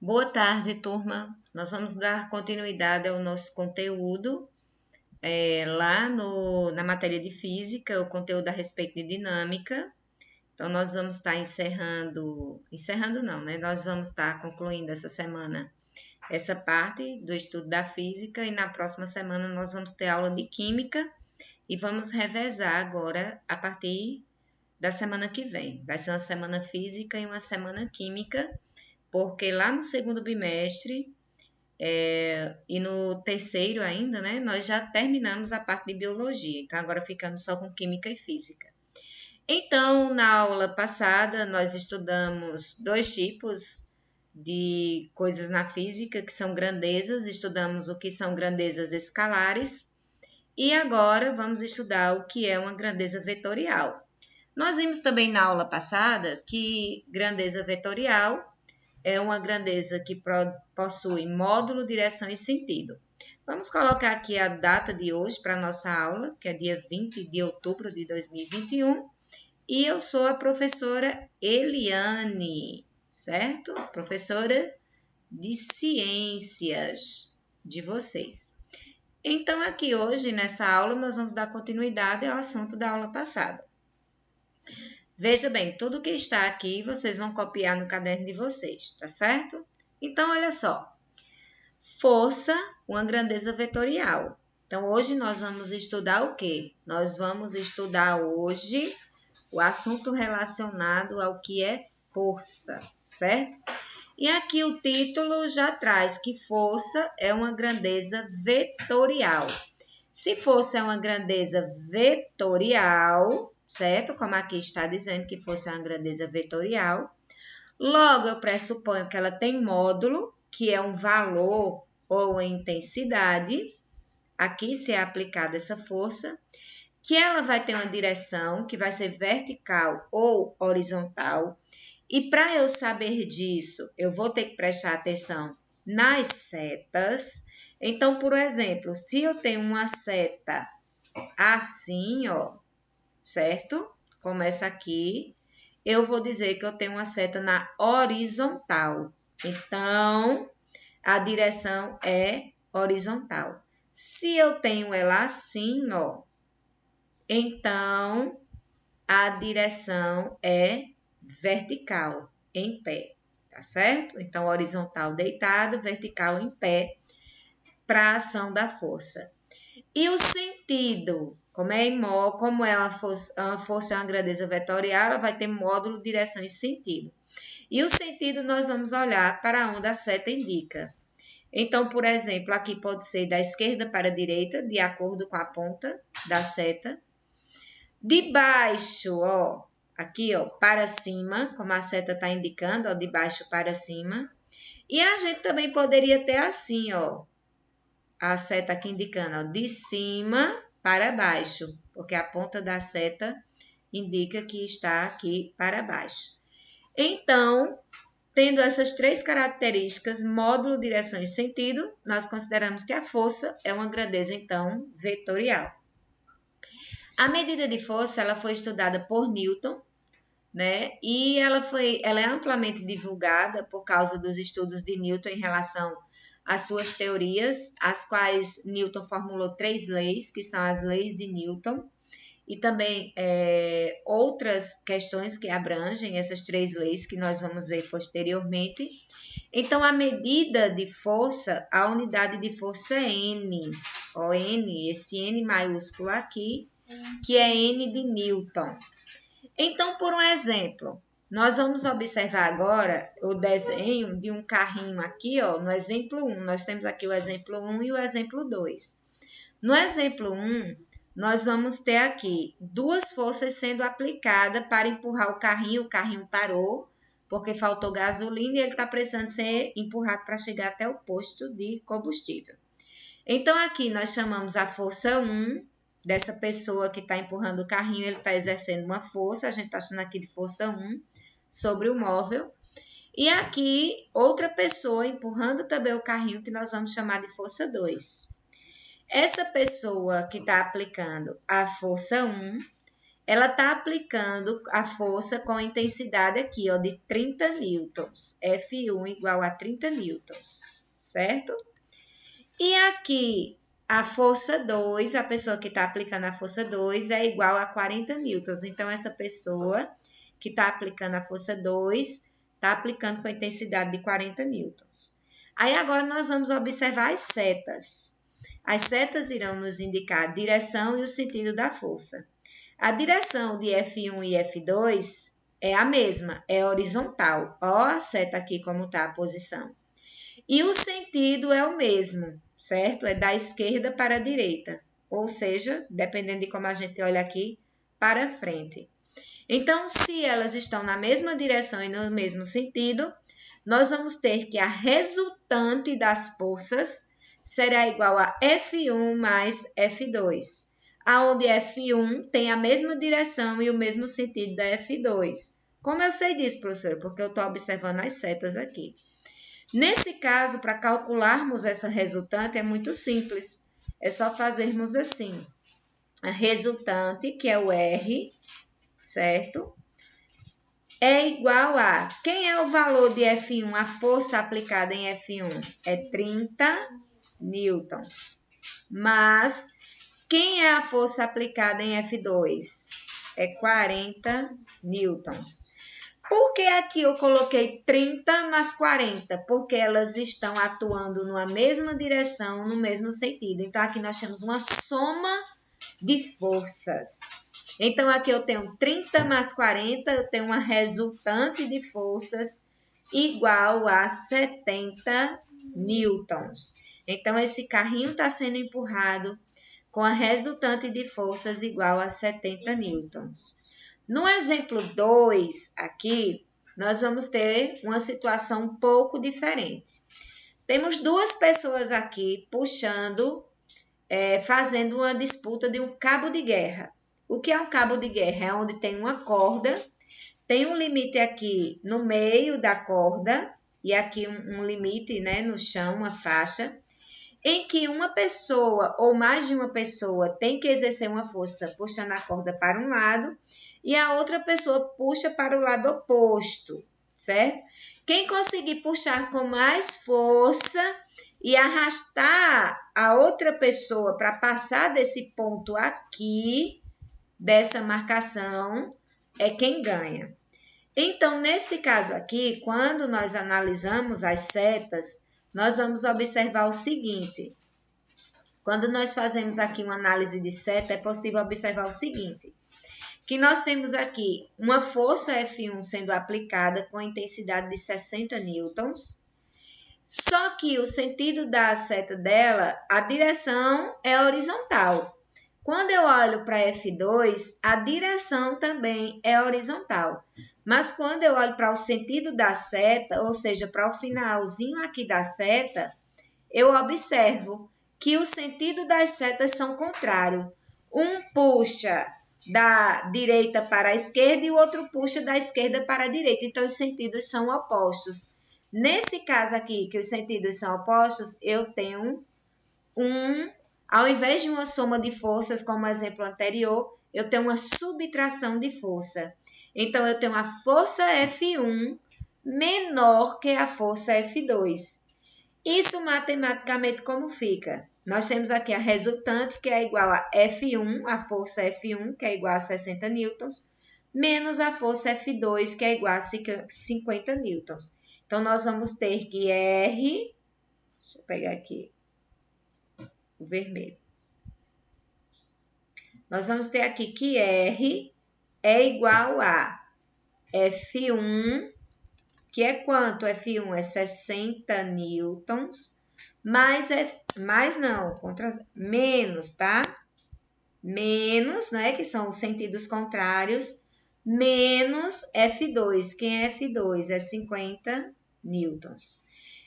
Boa tarde, turma. Nós vamos dar continuidade ao nosso conteúdo lá na matéria de física, o conteúdo a respeito de dinâmica. Então, nós vamos estar encerrando não, né? Nós vamos estar concluindo essa semana essa parte do estudo da física e na próxima semana nós vamos ter aula de química e vamos revezar agora a partir da semana que vem. Vai ser uma semana física e uma semana química, porque lá no segundo bimestre e no terceiro ainda, né, nós já terminamos a parte de biologia, então agora ficamos só com química e física. Então, na aula passada, nós estudamos dois tipos de coisas na física, que são grandezas, estudamos o que são grandezas escalares, e agora vamos estudar o que é uma grandeza vetorial. Nós vimos também na aula passada que grandeza vetorial é uma grandeza que possui módulo, direção e sentido. Vamos colocar aqui a data de hoje para a nossa aula, que é dia 20 de outubro de 2021, e eu sou a professora Eliane, certo? Professora de ciências de vocês. Então, aqui hoje, nessa aula, nós vamos dar continuidade ao assunto da aula passada. Veja bem, tudo que está aqui vocês vão copiar no caderno de vocês, tá certo? Então, olha só. Força, uma grandeza vetorial. Então, hoje nós vamos estudar o quê? Nós vamos estudar hoje o assunto relacionado ao que é força, certo? E aqui o título já traz que força é uma grandeza vetorial. Se força é uma grandeza vetorial, certo? Como aqui está dizendo que força é uma grandeza vetorial, logo eu pressuponho que ela tem módulo, que é um valor ou intensidade, aqui se é aplicada essa força, que ela vai ter uma direção que vai ser vertical ou horizontal. E para eu saber disso, eu vou ter que prestar atenção nas setas. Então, por exemplo, se eu tenho uma seta assim, ó, certo? Começa aqui. Eu vou dizer que eu tenho uma seta na horizontal. Então, a direção é horizontal. Se eu tenho ela assim, ó, então a direção é vertical, em pé, tá certo? Então, horizontal deitado, vertical em pé, para a ação da força. E o sentido, como é uma força é uma grandeza vetorial, ela vai ter módulo, direção e sentido. E o sentido nós vamos olhar para onde a seta indica. Então, por exemplo, aqui pode ser da esquerda para a direita, de acordo com a ponta da seta. De baixo, ó, aqui, ó, para cima, como a seta está indicando, ó, de baixo para cima. E a gente também poderia ter assim, ó, a seta aqui indicando, ó, de cima para baixo, porque a ponta da seta indica que está aqui para baixo. Então, tendo essas três características, módulo, direção e sentido, nós consideramos que a força é uma grandeza, então, vetorial. A medida de força ela foi estudada por Newton, né? E ela é amplamente divulgada por causa dos estudos de Newton em relação às suas teorias, as quais Newton formulou 3 leis, que são as leis de Newton, e também outras questões que abrangem essas 3 leis que nós vamos ver posteriormente. Então, a medida de força, a unidade de força é N, ó, N, esse N maiúsculo aqui, que é N de Newton. Então, por um exemplo, nós vamos observar agora o desenho de um carrinho aqui, ó, no exemplo 1. Nós temos aqui o exemplo 1 e o exemplo 2. No exemplo 1, nós vamos ter aqui 2 forças sendo aplicadas para empurrar o carrinho parou, porque faltou gasolina e ele está precisando ser empurrado para chegar até o posto de combustível. Então, aqui nós chamamos a força 1, dessa pessoa que está empurrando o carrinho, ele está exercendo uma força, a gente está chamando aqui de força 1, sobre o móvel. E aqui, outra pessoa empurrando também o carrinho, que nós vamos chamar de força 2. Essa pessoa que está aplicando a força 1, ela está aplicando a força com intensidade aqui, ó, de 30 newtons. F1 igual a 30 newtons, certo? E aqui, a força 2, a pessoa que está aplicando a força 2 é igual a 40 newtons. Então, essa pessoa que está aplicando a força 2 está aplicando com a intensidade de 40 newtons. Aí, agora, nós vamos observar as setas. As setas irão nos indicar a direção e o sentido da força. A direção de F1 e F2 é a mesma, é horizontal. Ó a seta aqui como está a posição. E o sentido é o mesmo, certo? É da esquerda para a direita. Ou seja, dependendo de como a gente olha aqui, para frente. Então, se elas estão na mesma direção e no mesmo sentido, nós vamos ter que a resultante das forças será igual a F1 mais F2. Onde F1 tem a mesma direção e o mesmo sentido da F2. Como eu sei disso, professora? Porque eu estou observando as setas aqui. Nesse caso, para calcularmos essa resultante, é muito simples. É só fazermos assim. A resultante, que é o R, certo? É igual a... Quem é o valor de F1? A força aplicada em F1 é 30 newtons. Mas... Quem é a força aplicada em F2? É 40 newtons. Por que aqui eu coloquei 30 mais 40? Porque elas estão atuando numa mesma direção, no mesmo sentido. Então, aqui nós temos uma soma de forças. Então, aqui eu tenho 30 mais 40, eu tenho uma resultante de forças igual a 70 newtons. Então, esse carrinho está sendo empurrado com a resultante de forças igual a 70 newtons. No exemplo 2, aqui, nós vamos ter uma situação um pouco diferente. Temos duas pessoas aqui puxando, fazendo uma disputa de um cabo de guerra. O que é um cabo de guerra? É onde tem uma corda, tem um limite aqui no meio da corda, e aqui um limite, né, no chão, uma faixa, em que uma pessoa ou mais de uma pessoa tem que exercer uma força puxando a corda para um lado e a outra pessoa puxa para o lado oposto, certo? Quem conseguir puxar com mais força e arrastar a outra pessoa para passar desse ponto aqui, dessa marcação, é quem ganha. Então, nesse caso aqui, quando nós analisamos as setas, nós vamos observar o seguinte. Quando nós fazemos aqui uma análise de seta, é possível observar o seguinte. Que nós temos aqui uma força F1 sendo aplicada com a intensidade de 60 newtons. Só que o sentido da seta dela, a direção é horizontal. Quando eu olho para F2, a direção também é horizontal. Mas quando eu olho para o sentido da seta, ou seja, para o finalzinho aqui da seta, eu observo que o sentido das setas são contrários. Um puxa da direita para a esquerda e o outro puxa da esquerda para a direita. Então, os sentidos são opostos. Nesse caso aqui, que os sentidos são opostos, eu tenho ao invés de uma soma de forças, como o exemplo anterior, eu tenho uma subtração de força. Então, eu tenho a força F1 menor que a força F2. Isso matematicamente como fica? Nós temos aqui a resultante, que é igual a F1, a força F1, que é igual a 60 newtons, menos a força F2, que é igual a 50 newtons. Então, nós vamos ter que R, deixa eu pegar aqui o vermelho. Nós vamos ter aqui que R é igual a F1, que é quanto? F1 é 60 newtons, menos, tá? Menos, né, que são os sentidos contrários, menos F2. Quem é F2? É 50 newtons.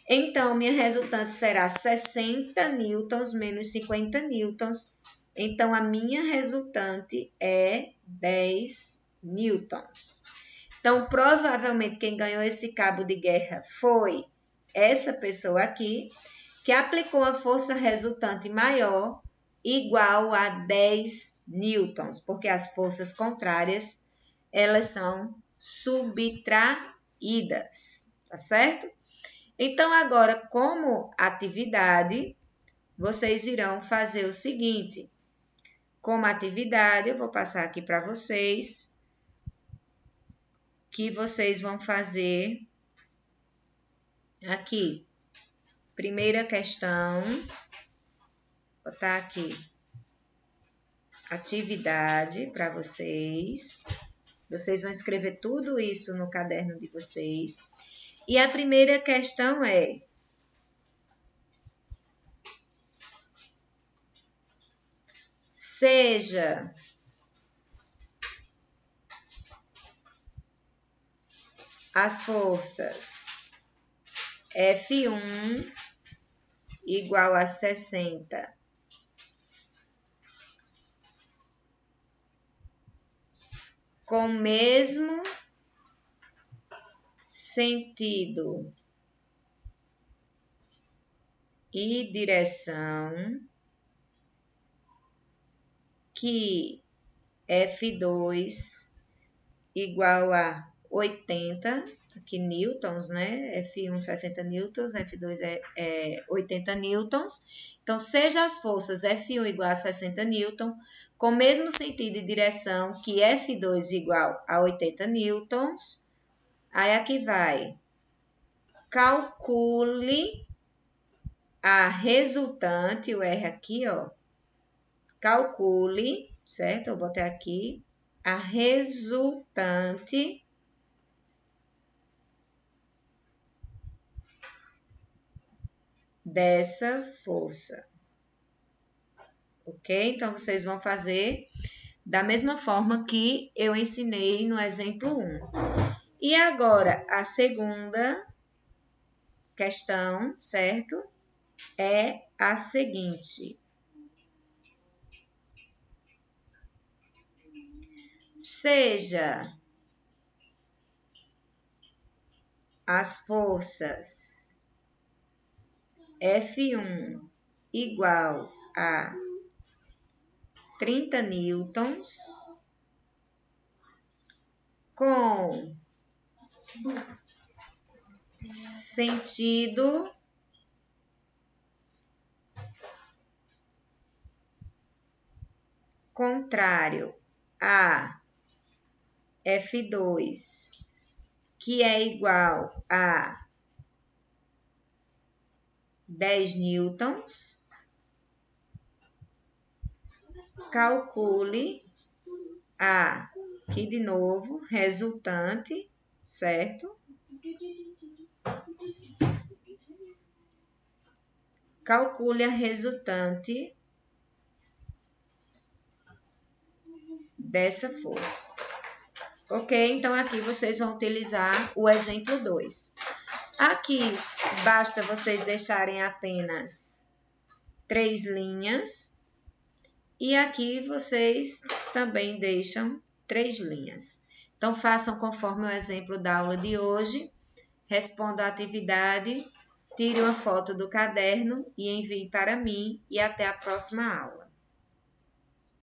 Então, minha resultante será 60 newtons menos 50 newtons. Então, a minha resultante é 10 newtons. Então, provavelmente, quem ganhou esse cabo de guerra foi essa pessoa aqui, que aplicou a força resultante maior igual a 10 newtons, porque as forças contrárias, elas são subtraídas, tá certo? Então, agora, como atividade, vocês irão fazer o seguinte. Como atividade, eu vou passar aqui para vocês, que vocês vão fazer aqui. Primeira questão, vou botar aqui, atividade para vocês. Vocês vão escrever tudo isso no caderno de vocês. E a primeira questão é: seja as forças F1 igual a 60 com o mesmo sentido e direção que F2 igual a 80, aqui newtons, né? F1 60 newtons, F2 é 80 newtons. Então, seja as forças F1 igual a 60 newtons, com o mesmo sentido e direção que F2 igual a 80 newtons. Aí aqui vai. Calcule a resultante, o R aqui, ó. Calcule, certo? Eu botei aqui a resultante dessa força. Ok? Então, vocês vão fazer da mesma forma que eu ensinei no exemplo 1. E agora, a segunda questão, certo? É a seguinte. Seja as forças F1 igual a 30 newtons com sentido contrário a F2, que é igual a 10 newtons, calcule aqui de novo, resultante, certo? Calcule a resultante dessa força. Ok? Então, aqui vocês vão utilizar o exemplo 2. Aqui, basta vocês deixarem apenas 3 linhas. E aqui vocês também deixam 3 linhas. Então, façam conforme o exemplo da aula de hoje. Respondam a atividade, tire uma foto do caderno e envie para mim. E até a próxima aula.